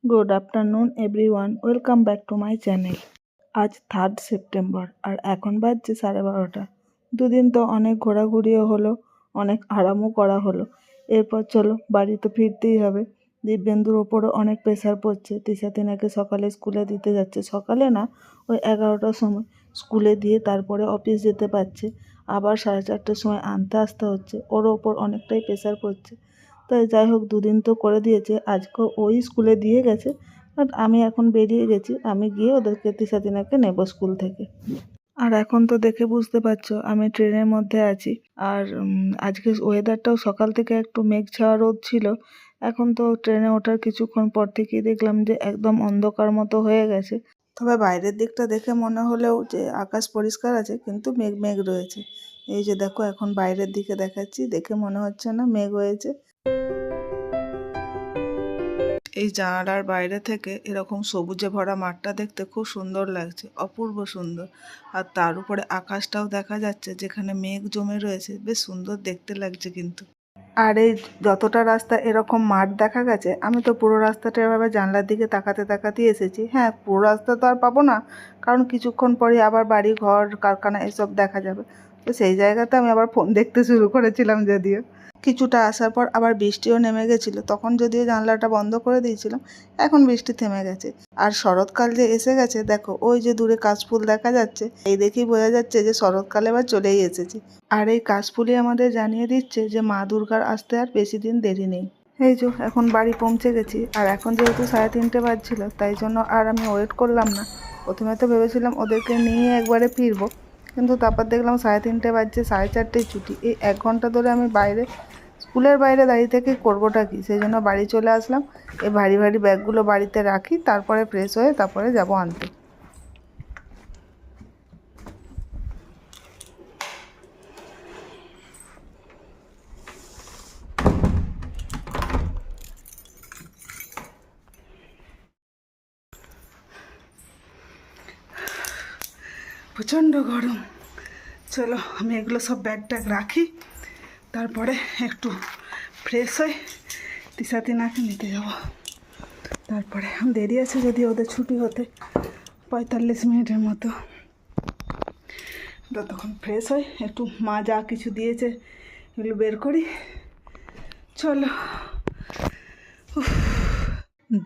Good afternoon everyone, welcome back to my channel. আজ 3 September আর এখন বাজছে 12:30। দুদিন তো অনেক ঘোরাঘুরিও হলো, অনেক আরামও করা হলো। এরপর চলো বাড়িতে ফিরতেই হবে। দিব্যেন্দুর ওপরও অনেক প্রেশার পড়ছে। তিশা তিনাকে সকালে স্কুলে দিতে যাচ্ছে, সকালে না ওই 11টার সময় স্কুলে দিয়ে তারপরে অফিস যেতে পারছে। আবার 4:30টার সময় আনতে আসতে হচ্ছে, ওর ওপর অনেকটাই প্রেশার পড়ছে। তাই যাই হোক, দুদিন তো করে দিয়েছে, আজকে ওই স্কুলে দিয়ে গেছে। বাট আমি এখন বেরিয়ে গেছি, আমি গিয়ে ওদেরকে তিশা তিনাকে নেবো স্কুল থেকে। আর এখন তো দেখে বুঝতে পারছো আমি ট্রেনের মধ্যে আছি। আর আজকে ওয়েদারটাও সকাল থেকে একটু মেঘ ছাওয়া রোদ ছিল। এখন তো ট্রেনে ওঠার কিছুক্ষণ পর থেকেই দেখলাম যে একদম অন্ধকার মতো হয়ে গেছে। তবে বাইরের দিকটা দেখে মনে হলেও যে আকাশ পরিষ্কার আছে, কিন্তু মেঘ মেঘ রয়েছে। এই যে দেখো, এখন বাইরের দিকে দেখাচ্ছি, দেখে মনে হচ্ছে না মেঘ হয়েছে। এই জানালার বাইরে থেকে এরকম সবুজে ভরা মাঠটা দেখতে খুব সুন্দর লাগছে, অপূর্ব সুন্দর। আর তার উপরে আকাশটাও দেখা যাচ্ছে, যেখানে মেঘ জমে রয়েছে, বেশ সুন্দর দেখতে লাগছে কিন্তু। আর এই যতটা রাস্তা এরকম মাঠ দেখা গেছে, আমি তো পুরো রাস্তাটা এভাবে জানলার দিকে তাকাতে তাকাতেই এসেছি। হ্যাঁ, পুরো রাস্তা তো আর পাবো না, কারণ কিছুক্ষণ পরে আবার বাড়ি ঘর কারখানা এসব দেখা যাবে। তো সেই জায়গাতে আমি আবার ফোন দেখতে শুরু করেছিলাম যদিও। কিছুটা আসার পর আবার বৃষ্টিও নেমে গেছিলো, তখন যদিও জানলাটা বন্ধ করে দিয়েছিলাম। এখন বৃষ্টি থেমে গেছে। আর শরৎকাল যে এসে গেছে, দেখো ওই যে দূরে কাশফুল দেখা যাচ্ছে, এই দেখেই বোঝা যাচ্ছে যে শরৎকাল এবার চলেই এসেছে। আর এই কাশফুলই আমাদের জানিয়ে দিচ্ছে যে মা দুর্গার আসতে আর বেশি দিন দেরি নেই। এই যে এখন বাড়ি পৌঁছে গেছি, আর এখন যেহেতু 3:30 বাজছিল, তাই জন্য আর আমি ওয়েট করলাম না। প্রথমে তো ভেবেছিলাম ওদেরকে নিয়ে একবারে ফিরবো, কিন্তু তারপর দেখলাম 3:30 বাজছে, 4:30টায় ছুটি। এই 1 ঘন্টা ধরে আমি বাইরে, স্কুলের বাইরে দাঁড়িয়ে থেকে করবোটা কি, সেই জন্য বাড়ি চলে আসলাম। এই ভারী ভারী ব্যাগগুলো বাড়িতে রাখি, তারপরে ফ্রেশ হয়ে তারপরে যাব আনতে। প্রচণ্ড গরম। চলো আমি এগুলো সব ব্যাগ ট্যাগ রাখি, তারপরে একটু ফ্রেশ হয়ে তিশা তিনাকে নিতে যাব। তারপরে দেরি আছে যদি ওদের ছুটি হতে 45 মিনিটের মতো। ততক্ষণ ফ্রেশ হয়ে একটু মা যা কিছু দিয়েছে এগুলো বের করি। চলো।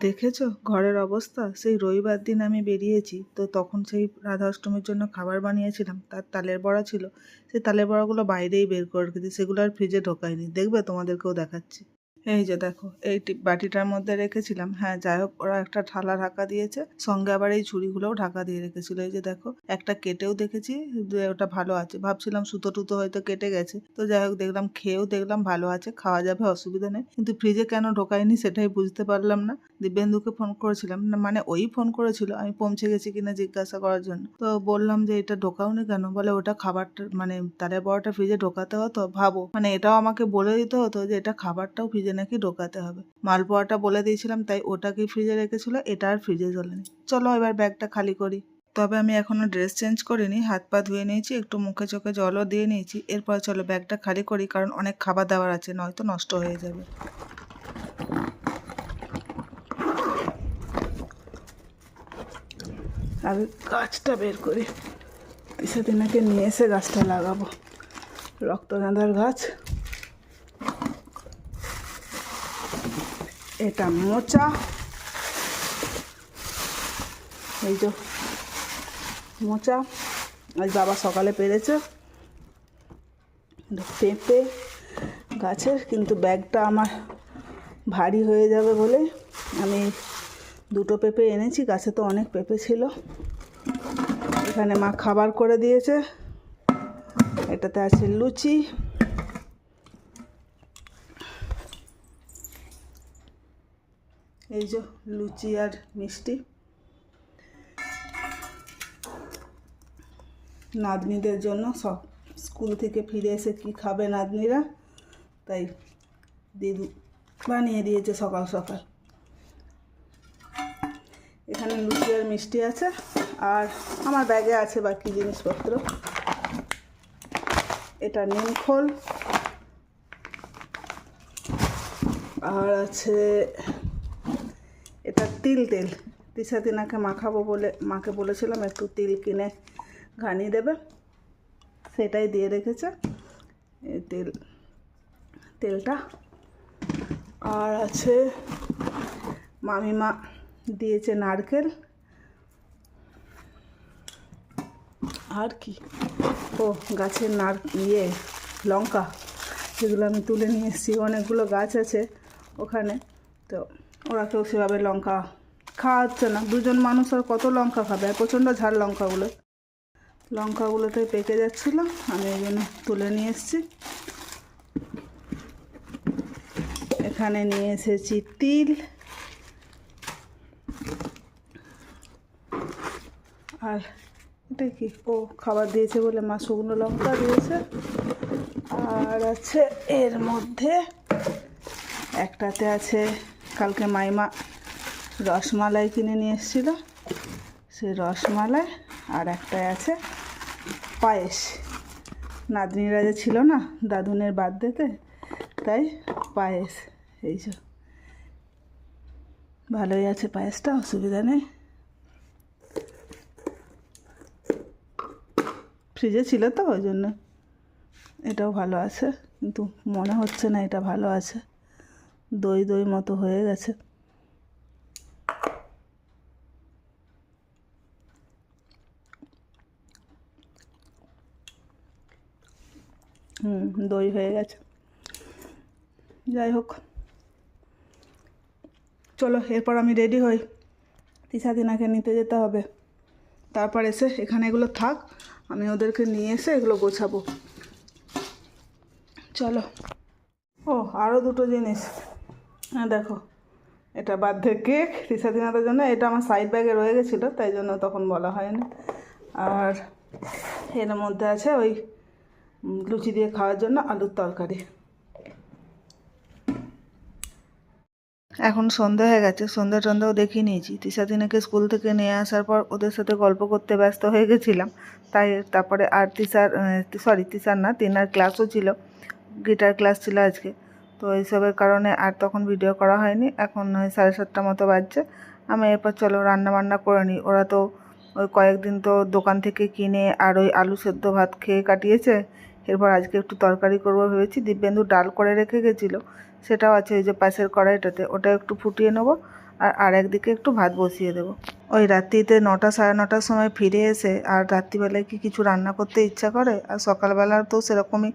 দেখেছো ঘরের অবস্থা? সেই রবিবার দিন আমি বেরিয়েছি, তো তখন সেই রাধা অষ্টমীর জন্য খাবার বানিয়েছিলাম, তার তালের বড়া ছিল। সেই তালের বড়াগুলো বাইরেই বের করে রেখেছি, সেগুলো আর ফ্রিজে ঢোকাইনি। দেখবে, তোমাদেরকেও দেখাচ্ছি। এই যে দেখো, এই বাটিটার মধ্যে রেখেছিলাম। হ্যাঁ, যাই হোক, ওরা একটা থালা ঢাকা দিয়েছে, সঙ্গে আবার এই ঝুড়িগুলোও ঢাকা দিয়ে রেখেছিল। এই যে দেখো, একটা কেটেও দেখেছি, ওটা ভালো আছে। ভাবছিলাম সুতো টুতো হয়তো কেটে গেছে, তো যাই হোক দেখলাম, খেয়েও দেখলাম ভালো আছে, খাওয়া যাবে, অসুবিধা নেই। কিন্তু ফ্রিজে কেন ঢোকাইনি সেটাই বুঝতে পারলাম না। দিব্যেন্দুকে ফোন করেছিলাম, না মানে ওই ফোন করেছিল আমি পৌঁছে গেছি কিনা জিজ্ঞাসা করার জন্য। তো বললাম যে এটা ঢোকাওনি কেন? বলে ওটা খাবারটা, মানে তালের বড়াটা ফ্রিজে ঢোকাতে হতো। ভাবো, মানে এটাও আমাকে বলে দিতে হতো যে এটা খাবারটাও ফ্রিজে নাকি ঢোকাতে হবে। মালপোয়াটা বলে দিয়েছিলাম, তাই ওটাকেই ফ্রিজে রেখেছিল, এটা আর ফ্রিজে জ্বলেনি। চলো এবার ব্যাগটা খালি করি। তবে আমি এখনো ড্রেস চেঞ্জ করিনি, হাত পা ধুয়ে নিয়েছি, একটু মুখে চোখে জলও দিয়ে নিয়েছি। এরপর চলো ব্যাগটা খালি করি, কারণ অনেক খাবার দাবার আছে, নয়তো নষ্ট হয়ে যাবে। আগে গাছটা বের করি, তিশা তিনাকে নিয়ে এসে গাছটা লাগাবো। রক্তগাঁদার গাছ। এটা মোচা, এই যে মোচা আজ বাবা সকালে পেরেছে। পেঁপে গাছের, কিন্তু ব্যাগটা আমার ভারী হয়ে যাবে বলে আমি 2টো পেঁপে এনেছি। গাছে তো অনেক পেঁপে ছিল। এখানে মা খাবার করে দিয়েছে, এটাতে আছে লুচি, এই যে লুচি আর মিষ্টি। নাতনিদের জন্য, সব স্কুল থেকে ফিরে এসে কি খাবে নাতনিরা, তাই দিদি বানিয়ে দিয়েছে সকাল সকাল। এখানে লুচি আর মিষ্টি আছে, আর আমার ব্যাগে আছে বাকি জিনিসপত্র। এটা নিমখোল, আর আছে এটা তিল তেল। তিশা তিনাকে মাখাবো বলে মাকে বলেছিলাম একটু তিল কিনে ঘানিয়ে দেবে, সেটাই দিয়ে রেখেছে এই তেলটা। আর আছে মামিমা দিয়েছে নারকেল, আর কি ও গাছের লঙ্কা, সেগুলো আমি তুলে নিয়ে এসেছি। অনেকগুলো গাছ আছে ওখানে, তো ওরা কেউ সেভাবে লঙ্কা খাওয়া হচ্ছে না। দুজন মানুষ আর কত লঙ্কা খাবে, আর প্রচণ্ড ঝাল লঙ্কাগুলোতে পেকে যাচ্ছিল, আমি এই জন্য তুলে নিয়ে এসেছি। এখানে নিয়ে এসেছি তিল, আর এটা কি ও খাবার দিয়েছে বলে মা শুকনো লঙ্কা দিয়েছে। আর আছে এর মধ্যে একটাতে আছে কালকে মাইমা রসমালাই কিনে নিয়ে এসেছিল, সেই রসমালাই। আর একটায় আছে পায়েস, নাতনিরা যে ছিল না দাদুনের বার্থডেতে, তাই পায়েস। এই যে ভালোই আছে পায়েসটা, অসুবিধা নেই। ফ্রিজে ছিল তো ওই জন্য এটাও ভালো আছে, কিন্তু মনে হচ্ছে না এটা ভালো আছে, দই মতো হয়ে গেছে। দই হয়ে গেছে। যাই হোক, চলো এরপর আমি রেডি হই, তিশা তিনাকে নিতে যেতে হবে। তারপর এসে এখানে এগুলো থাক, আমি ওদেরকে নিয়ে এসে এগুলো গোছাবো। চলো। ও আরও দুটো জিনিস, হ্যাঁ দেখো, এটা বার্থডে কেক তিশা তিনাদের জন্য। এটা আমার সাইড ব্যাগে রয়ে গেছিলো, তাই জন্য তখন বলা হয়নি। আর এর মধ্যে আছে ওই লুচি দিয়ে খাওয়ার জন্য আলুর তরকারি। এখন সন্ধ্যা হয়ে গেছে, সন্ধ্যাও দেখিয়ে নিয়েছি। তিশা তিনাকে স্কুল থেকে নিয়ে আসার পর ওদের সাথে গল্প করতে ব্যস্ত হয়ে গেছিলাম, তাই তারপরে আর তিশার না তিনার ক্লাসও ছিল, গিটার ক্লাস ছিল আজকে, তো এইসবের কারণে আর তখন ভিডিও করা হয়নি। এখন 7:30 মতো বাজছে। আমি এরপর চলো রান্না বান্না করে নিই। ওরা তো ওই কয়েকদিন তো দোকান থেকে কিনে আর ওই আলু সেদ্ধ ভাত খেয়ে কাটিয়েছে। এরপর আজকে একটু তরকারি করবো ভেবেছি। দিব্যেন্দু ডাল করে রেখে গেছিলো, সেটাও আছে ওই যে পাশের কড়াইটাতে, ওটা একটু ফুটিয়ে নেবো। আর একদিকে একটু ভাত বসিয়ে দেবো। ওই রাত্রিতে 9টা 9:30 সময় ফিরে এসে আর রাত্রিবেলায় কি কিছু রান্না করতে ইচ্ছা করে? আর সকালবেলা তো সেরকমই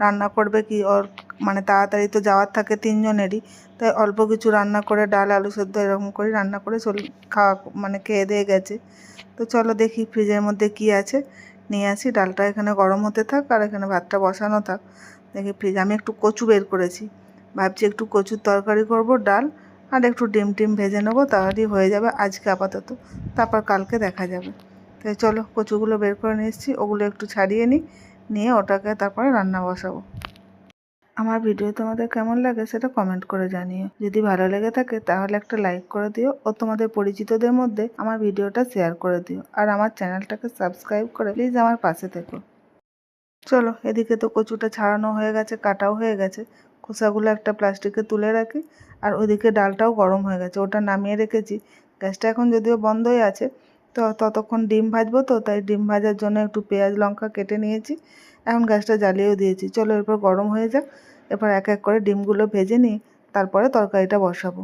রান্না করবে কি, ওর মানে তাড়াতাড়ি তো যাওয়ার থাকে 3 জনেরই, তাই অল্প কিছু রান্না করে ডাল আলু সেদ্ধ এরকম করে রান্না করে খেয়ে দিয়ে গেছে। তো চলো দেখি ফ্রিজের মধ্যে কি আছে, নিয়ে আসি। ডালটা এখানে গরম হতে থাক আর এখানে ভাতটা বসানো থাক। দেখি আমি একটু কচু বের করেছি, ভাবছি একটু কচুর তরকারি করব, ডাল আর একটু ডিম ভেজে নেবো, তাহলেই হয়ে যাবে আজকে আপাতত, তারপর কালকে দেখা যাবে। তাই চলো কচুগুলো বের করে নিয়ে এসেছি, ওগুলো একটু ছাড়িয়ে নিয়ে ওটাকে তারপরে রান্না বসাবো। আমার ভিডিও তোমাদের কেমন লাগে সেটা কমেন্ট করে জানিও। যদি ভালো লেগে থাকে তাহলে একটা লাইক করে দিও, ও তোমাদের পরিচিতদের মধ্যে আমার ভিডিওটা শেয়ার করে দিও। আর আমার চ্যানেলটাকে সাবস্ক্রাইব করে প্লিজ আমার পাশে থেকো। চলো, এদিকে তো কচুটা ছাড়ানো হয়ে গেছে, কাটাও হয়ে গেছে, খোসাগুলো একটা প্লাস্টিকে তুলে রাখি। আর ওইদিকে ডালটাও গরম হয়ে গেছে, ওটা নামিয়ে রেখেছি। গ্যাসটা এখন যদিও বন্ধই আছে, তো ততক্ষণ ডিম ভাজবো, তো তাই ডিম ভাজার জন্য একটু পেঁয়াজ লঙ্কা কেটে নিয়েছি। এখন গ্যাসটা জ্বালিয়েও দিয়েছি। চলো এরপর গরম হয়ে যাক, এরপর এক এক করে ডিমগুলো ভেজে নিই, তারপরে তরকারিটা বসাবো।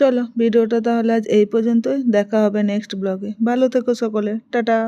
চলো ভিডিওটা তাহলে আজ এই পর্যন্তই, দেখা হবে নেক্সট ব্লগে। ভালো থেকো সকলে, টাটা।